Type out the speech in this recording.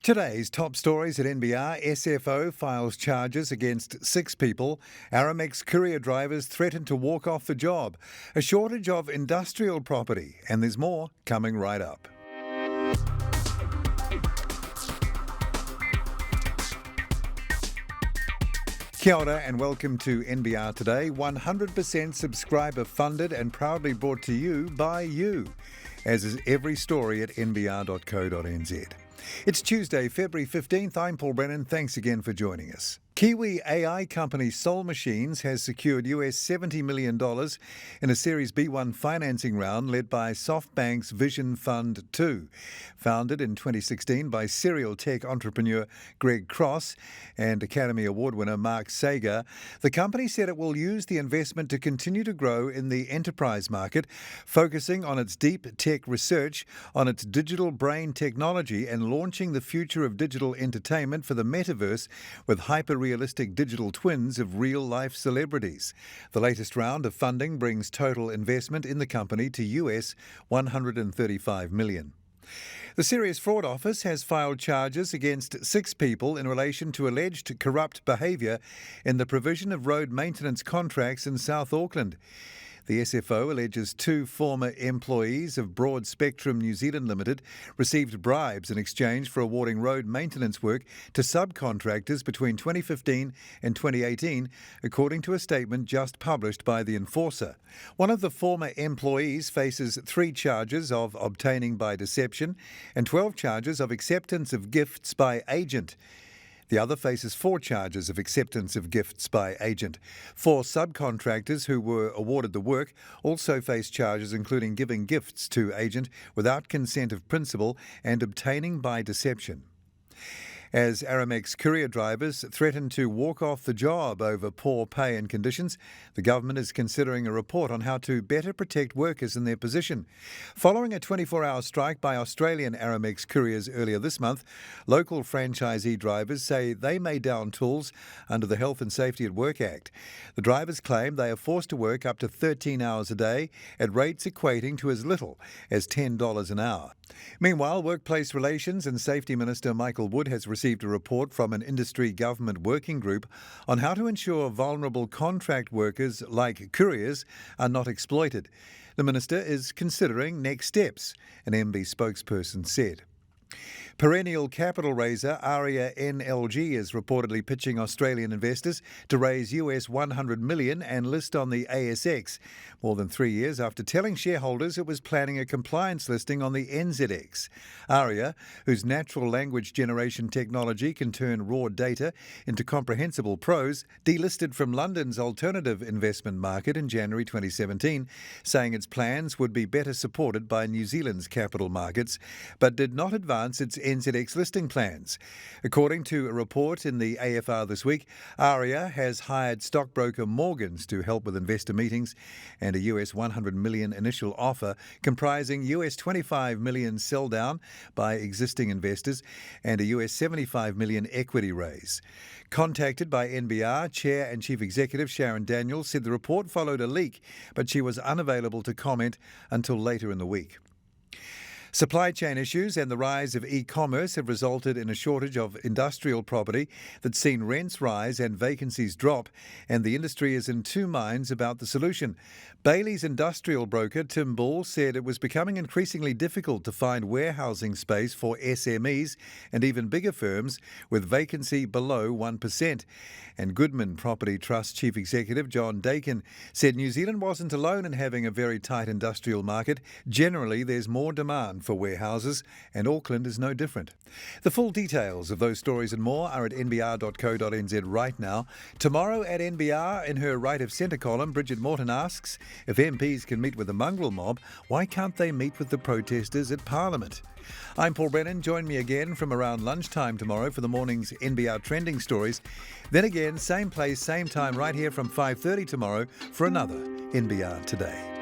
Today's top stories at NBR. SFO files charges against 6 people. Ramex courier drivers threaten to walk off the job. A shortage of industrial property. And there's more coming right up. Kia ora and welcome to NBR Today, 100% subscriber funded and proudly brought to you by you, as is every story at nbr.co.nz. It's Tuesday, February 15th. I'm Paul Brennan. Thanks again for joining us. Kiwi AI company Seoul Machines has secured $70 million in a Series B1 financing round led by SoftBank's Vision Fund 2. Founded in 2016 by serial tech entrepreneur Greg Cross and Academy Award winner Mark Sager, the company said it will use the investment to continue to grow in the enterprise market, focusing on its deep tech research on its digital brain technology and launching the future of digital entertainment for the metaverse with hyper-realistic digital twins of real-life celebrities. The latest round of funding brings total investment in the company to $135 million. The Serious Fraud Office has filed charges against 6 people in relation to alleged corrupt behaviour in the provision of road maintenance contracts in South Auckland. The SFO alleges 2 former employees of Broad Spectrum New Zealand Limited received bribes in exchange for awarding road maintenance work to subcontractors between 2015 and 2018, according to a statement just published by the enforcer. One of the former employees faces 3 charges of obtaining by deception and 12 charges of acceptance of gifts by agent. The other faces 4 charges of acceptance of gifts by agent. 4 subcontractors who were awarded the work also face charges including giving gifts to agent without consent of principal and obtaining by deception. As Ramex courier drivers threaten to walk off the job over poor pay and conditions, the government is considering a report on how to better protect workers in their position. Following a 24-hour strike by Australian Ramex couriers earlier this month, local franchisee drivers say they may down tools under the Health and Safety at Work Act. The drivers claim they are forced to work up to 13 hours a day at rates equating to as little as $10 an hour. Meanwhile, Workplace Relations and Safety Minister Michael Wood has received a report from an industry government working group on how to ensure vulnerable contract workers like couriers are not exploited. The minister is considering next steps, an MB spokesperson said. Perennial capital raiser Aria NLG is reportedly pitching Australian investors to raise $100 million and list on the ASX, more than 3 years after telling shareholders it was planning a compliance listing on the NZX. Aria, whose natural language generation technology can turn raw data into comprehensible prose, delisted from London's alternative investment market in January 2017, saying its plans would be better supported by New Zealand's capital markets, but did not advance its NZX listing plans. According to a report in the AFR this week, Aria has hired stockbroker Morgans to help with investor meetings and a $100 million initial offer comprising $25 million sell down by existing investors and a $75 million equity raise. Contacted by NBR, Chair and Chief Executive Sharon Daniels said the report followed a leak, but she was unavailable to comment until later in the week. Supply chain issues and the rise of e-commerce have resulted in a shortage of industrial property that's seen rents rise and vacancies drop, and the industry is in 2 minds about the solution. Bailey's industrial broker Tim Bull said it was becoming increasingly difficult to find warehousing space for SMEs and even bigger firms with vacancy below 1%. And Goodman Property Trust Chief Executive John Dakin said New Zealand wasn't alone in having a very tight industrial market. Generally, there's more demand for warehouses, and Auckland is no different. The full details of those stories and more are at nbr.co.nz right now. Tomorrow at NBR, in her Right of Centre column, Bridget Morton asks, if MPs can meet with the mongrel mob, why can't they meet with the protesters at Parliament? I'm Paul Brennan. Join me again from around lunchtime tomorrow for the morning's NBR trending stories. Then again, same place, same time, right here from 5:30 tomorrow for another NBR Today.